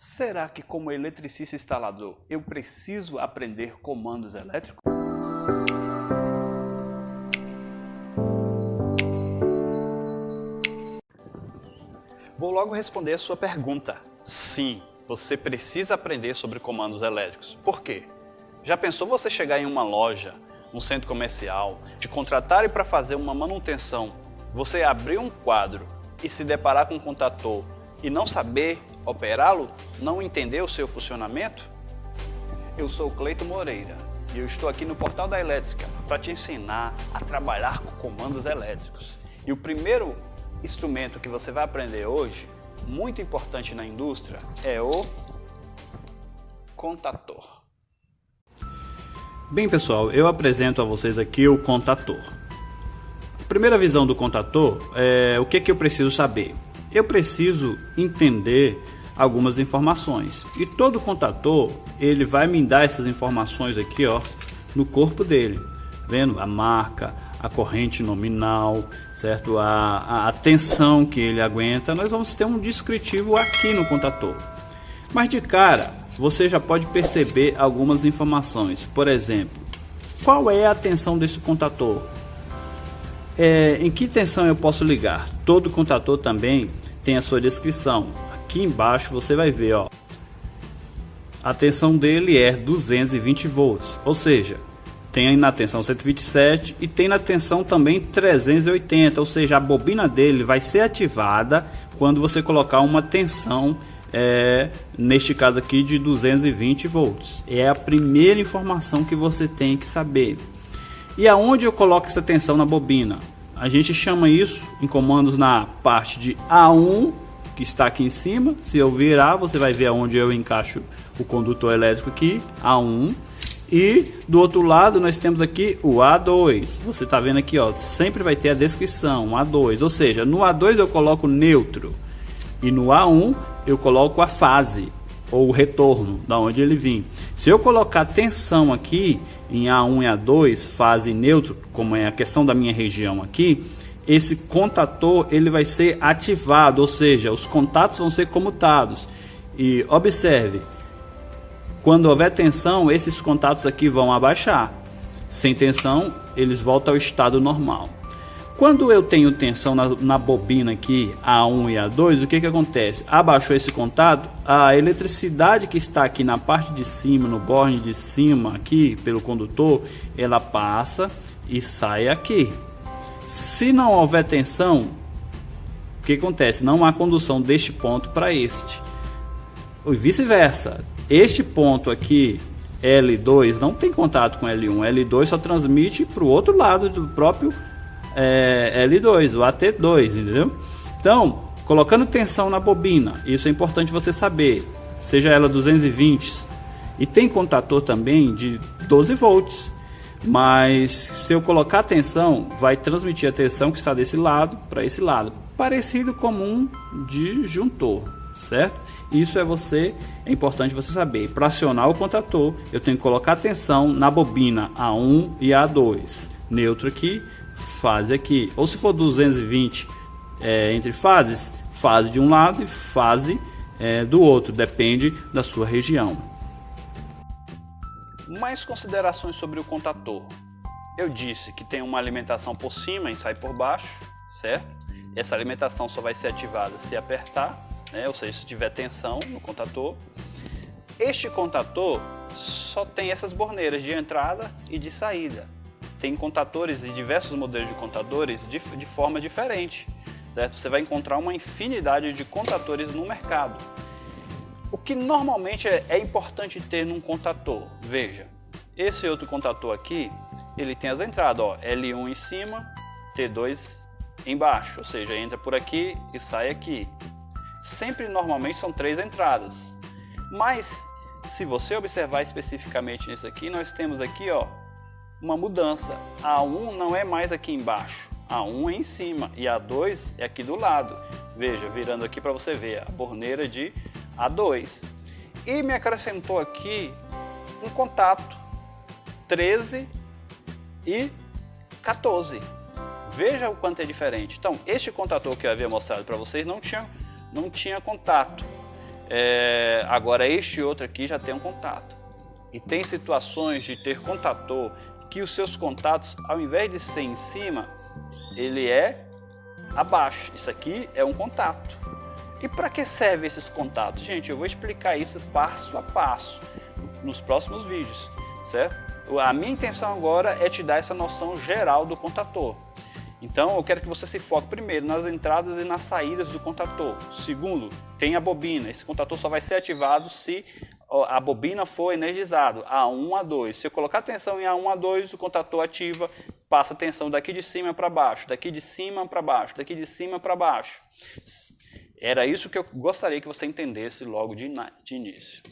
Será que como eletricista instalador eu preciso aprender comandos elétricos? Vou logo responder a sua pergunta. Sim, você precisa aprender sobre comandos elétricos. Por quê? Já pensou você chegar em uma loja, um centro comercial, te contratarem para fazer uma manutenção, você abrir um quadro e se deparar com um contator e não saber operá-lo, não entender o seu funcionamento? Eu sou o Cleiton Moreira e eu estou aqui no Portal da Elétrica para te ensinar a trabalhar com comandos elétricos. E o primeiro instrumento que você vai aprender hoje, muito importante na indústria, é o contator. Bem pessoal, eu apresento a vocês aqui o contator. A primeira visão do contator é o que eu preciso saber. Eu preciso entender algumas informações e todo contator ele vai me dar essas informações aqui, ó, no corpo dele, vendo a marca, a corrente nominal, certo? A tensão que ele aguenta. Nós vamos ter um descritivo aqui no contator, mas de cara você já pode perceber algumas informações. Por exemplo, qual é a tensão desse contator? Em que tensão eu posso ligar? Todo contator também tem a sua descrição. Aqui embaixo você vai ver, ó, a tensão dele é 220 volts, ou seja, tem na tensão 127 e tem na tensão também 380, ou seja, a bobina dele vai ser ativada quando você colocar uma tensão, neste caso aqui, de 220 volts. É a primeira informação que você tem que saber. E aonde eu coloco essa tensão na bobina? A gente chama isso em comandos na parte de A1, que está aqui em cima. Se eu virar, você vai ver aonde eu encaixo o condutor elétrico aqui, A1. E do outro lado nós temos aqui o A2. Você está vendo aqui, ó, sempre vai ter a descrição, A2. Ou seja, no A2 eu coloco neutro e no A1 eu coloco a fase ou o retorno, da onde ele vem. Se eu colocar tensão aqui em A1 e A2, fase neutro, como é a questão da minha região aqui, esse contator ele vai ser ativado, ou seja, os contatos vão ser comutados. E observe, quando houver tensão, esses contatos aqui vão abaixar. Sem tensão, eles voltam ao estado normal. Quando eu tenho tensão na bobina aqui, A1 e A2, o que acontece? Abaixou esse contato, a eletricidade que está aqui na parte de cima, no borne de cima, aqui pelo condutor, ela passa e sai aqui. Se não houver tensão, o que acontece? Não há condução deste ponto para este. E vice-versa. Este ponto aqui, L2, não tem contato com L1. L2 só transmite para o outro lado do próprio L2, o AT2, entendeu? Então, colocando tensão na bobina, isso é importante você saber, seja ela 220, e tem contator também de 12 volts, mas se eu colocar tensão, vai transmitir a tensão que está desse lado para esse lado, parecido com um disjuntor, certo? Isso é importante você saber. Para acionar o contator, eu tenho que colocar tensão na bobina A1 e A2, neutro aqui, fase aqui, ou se for 220 entre fases, fase de um lado e fase do outro, depende da sua região. Mais considerações sobre o contator. Eu disse que tem uma alimentação por cima e sai por baixo, certo? Essa alimentação só vai ser ativada se apertar, ou seja, se tiver tensão no contator. Este contator só tem essas borneiras de entrada e de saída. Tem contatores e diversos modelos de contadores de forma diferente, certo? Você vai encontrar uma infinidade de contatores no mercado. O que normalmente é importante ter num contator? Veja, esse outro contator aqui, ele tem as entradas, ó, L1 em cima, T2 embaixo, ou seja, entra por aqui e sai aqui. Sempre normalmente são 3 entradas, mas se você observar especificamente nisso aqui, nós temos aqui, ó, uma mudança. A1 não é mais aqui embaixo, A1 é em cima e A2 é aqui do lado. Veja, virando aqui para você ver a borneira de A2. E me acrescentou aqui um contato 13 e 14. Veja o quanto é diferente. Então, este contator que eu havia mostrado para vocês não tinha contato. Agora este outro aqui já tem um contato. E tem situações de ter contator que os seus contatos, ao invés de ser em cima, ele é abaixo. Isso aqui é um contato. E para que servem esses contatos? Gente, eu vou explicar isso passo a passo nos próximos vídeos, certo? A minha intenção agora é te dar essa noção geral do contator. Então eu quero que você se foque primeiro nas entradas e nas saídas do contator. Segundo, tem a bobina. Esse contator só vai ser ativado se a bobina for energizado, A1, A2. Se eu colocar tensão em A1, A2, o contator ativa, passa tensão daqui de cima para baixo, daqui de cima para baixo, daqui de cima para baixo. Era isso que eu gostaria que você entendesse logo de início.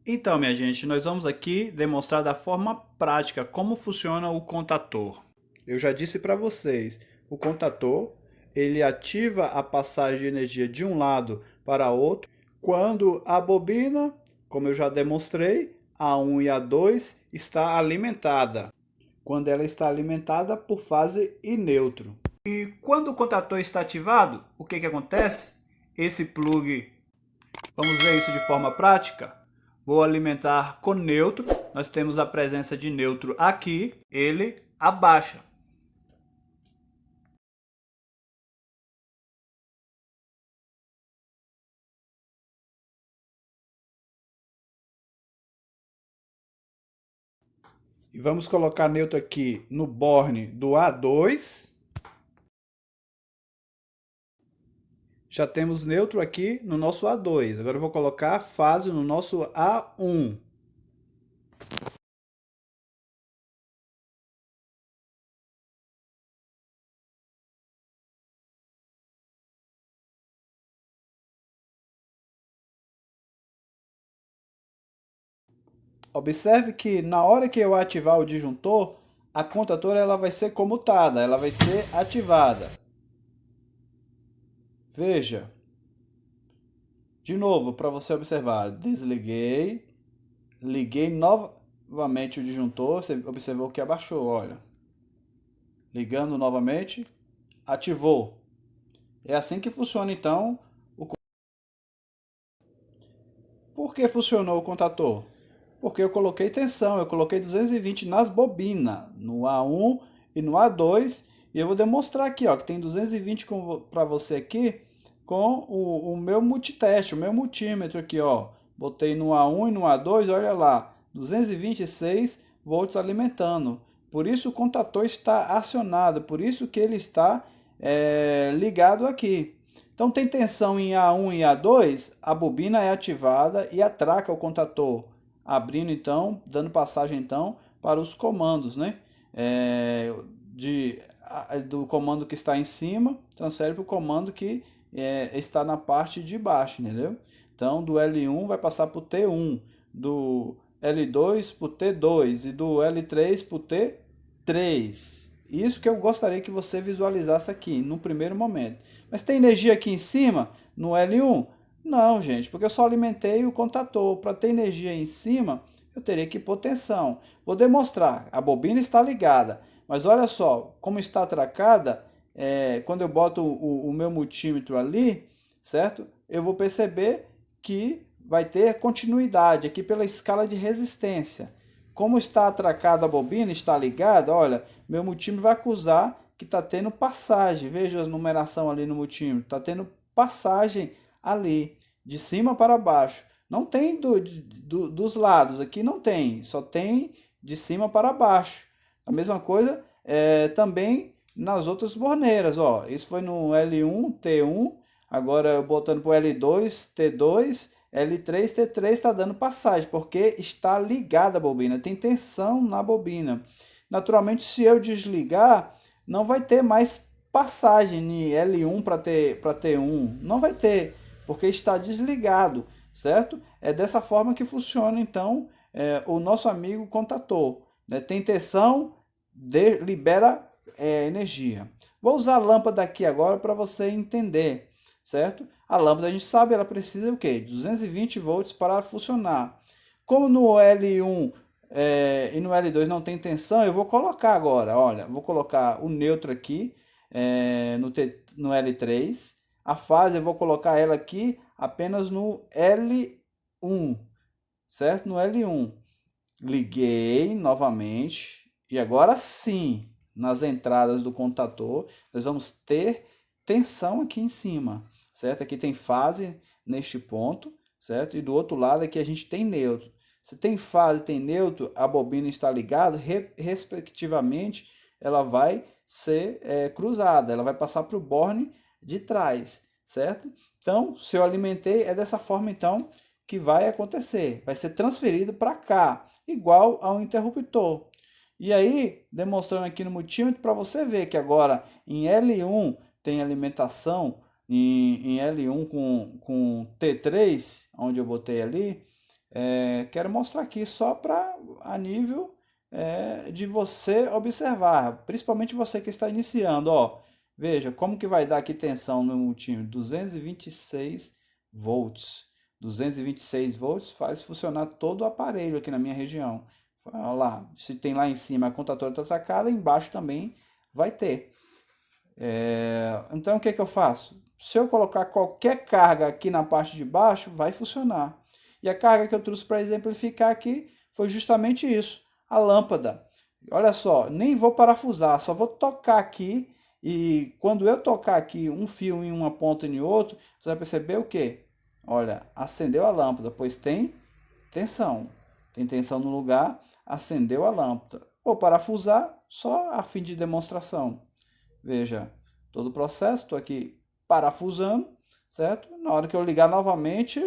Então, minha gente, nós vamos aqui demonstrar da forma prática como funciona o contator. Eu já disse para vocês, o contator ele ativa a passagem de energia de um lado para outro quando a bobina, como eu já demonstrei, A1 e A2 está alimentada. Quando ela está alimentada por fase e neutro. E quando o contator está ativado, o que acontece? Esse plug, vamos ver isso de forma prática. Vou alimentar com neutro, nós temos a presença de neutro aqui, ele abaixa. E vamos colocar neutro aqui no borne do A2. Já temos neutro aqui no nosso A2. Agora eu vou colocar a fase no nosso A1. Observe que na hora que eu ativar o disjuntor, a contatora ela vai ser comutada, ela vai ser ativada. Veja. De novo, para você observar, desliguei, liguei novamente o disjuntor, você observou que abaixou, olha. Ligando novamente, ativou. É assim que funciona então o... Por que funcionou o contator? Porque eu coloquei tensão, eu coloquei 220 nas bobinas, no A1 e no A2, e eu vou demonstrar aqui, ó, que tem 220 para você aqui, com o meu multiteste, o meu multímetro aqui, ó. Botei no A1 e no A2, olha lá, 226 volts alimentando. Por isso o contator está acionado, por isso que ele está ligado aqui. Então tem tensão em A1 e A2, a bobina é ativada e atraca o contator, abrindo então, dando passagem então para os comandos, né? Do comando que está em cima, transfere para o comando que está na parte de baixo, entendeu? Então, do L1 vai passar para o T1, do L2 para o T2 e do L3 para o T3. Isso que eu gostaria que você visualizasse aqui, no primeiro momento. Mas tem energia aqui em cima, no L1? Não, gente, porque eu só alimentei o contator. Para ter energia em cima, eu teria que pôr tensão. Vou demonstrar, a bobina está ligada, mas olha só, como está atracada, quando eu boto o meu multímetro ali, certo? Eu vou perceber que vai ter continuidade aqui pela escala de resistência. Como está atracada a bobina, está ligada, olha, meu multímetro vai acusar que está tendo passagem. Veja a numeração ali no multímetro, está tendo passagem ali, de cima para baixo. Não tem dos lados, aqui não tem, só tem de cima para baixo. A mesma coisa também nas outras borneiras, ó. Isso foi no L1, T1, agora eu botando para o L2, T2, L3, T3 está dando passagem, porque está ligada a bobina, tem tensão na bobina. Naturalmente, se eu desligar, não vai ter mais passagem de L1 para T1, não vai ter, porque está desligado, certo? É dessa forma que funciona, então, o nosso amigo contator, né? Tem tensão, libera energia. Vou usar a lâmpada aqui agora para você entender, certo? A lâmpada, a gente sabe, ela precisa o quê? 220 volts para funcionar. Como no L1 e no L2 não tem tensão, eu vou colocar agora, olha, vou colocar o neutro aqui, no L3. A fase eu vou colocar ela aqui apenas no L1, certo? No L1. Liguei novamente e agora sim, nas entradas do contator, nós vamos ter tensão aqui em cima, certo? Aqui tem fase neste ponto, certo? E do outro lado aqui a gente tem neutro. Se tem fase e tem neutro, a bobina está ligada, respectivamente, ela vai ser cruzada, ela vai passar para o borne de trás, certo? Então, se eu alimentei, é dessa forma então que vai acontecer, vai ser transferido para cá, igual ao interruptor. E aí, demonstrando aqui no multímetro, para você ver que agora em L1 tem alimentação, em L1 com T3, onde eu botei ali, quero mostrar aqui só para a nível de você observar, principalmente você que está iniciando, ó. Veja como que vai dar aqui tensão no multímetro, 226 volts. 226 volts faz funcionar todo o aparelho aqui na minha região. Olha lá, se tem lá em cima a contatora atracada, embaixo também vai ter. Então o que eu faço? Se eu colocar qualquer carga aqui na parte de baixo, vai funcionar. E a carga que eu trouxe para exemplificar aqui foi justamente isso, a lâmpada. Olha só, nem vou parafusar, só vou tocar aqui e quando eu tocar aqui um fio em uma ponta e em outro, você vai perceber o quê? Olha, acendeu a lâmpada, pois tem tensão. Tem tensão no lugar, acendeu a lâmpada. Vou parafusar só a fim de demonstração. Veja, todo o processo, estou aqui parafusando, certo? Na hora que eu ligar novamente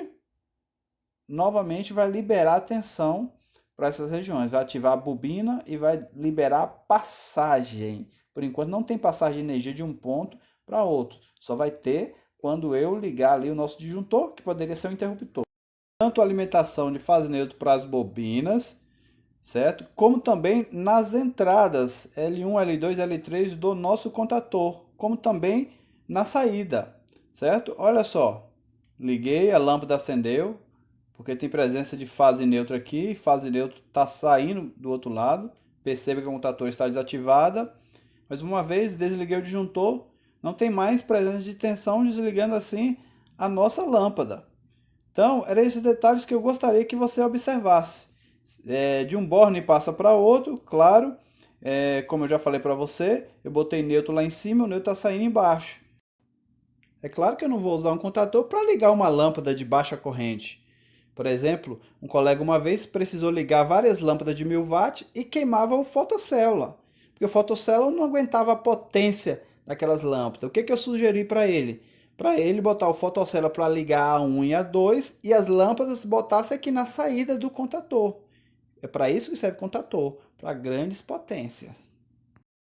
vai liberar a tensão para essas regiões. Vai ativar a bobina e vai liberar a passagem. Por enquanto não tem passagem de energia de um ponto para outro. Só vai ter quando eu ligar ali o nosso disjuntor, que poderia ser um interruptor. Tanto a alimentação de fase neutra para as bobinas, certo? Como também nas entradas L1, L2, L3 do nosso contator, como também na saída, certo? Olha só, liguei, a lâmpada acendeu, porque tem presença de fase neutra aqui, fase neutra está saindo do outro lado, perceba que o contator está desativada, mas uma vez desliguei o disjuntor, não tem mais presença de tensão, desligando assim a nossa lâmpada. Então, eram esses detalhes que eu gostaria que você observasse. De um borne passa para outro, claro, como eu já falei para você, eu botei neutro lá em cima, o neutro está saindo embaixo. É claro que eu não vou usar um contator para ligar uma lâmpada de baixa corrente. Por exemplo, um colega uma vez precisou ligar várias lâmpadas de 1000 watts e queimava o fotocélula, porque o fotocélula não aguentava a potência daquelas lâmpadas. O que eu sugeri para ele? Para ele botar o fotocélula para ligar a 1 e a 2 e as lâmpadas botasse aqui na saída do contator. É para isso que serve o contator, para grandes potências.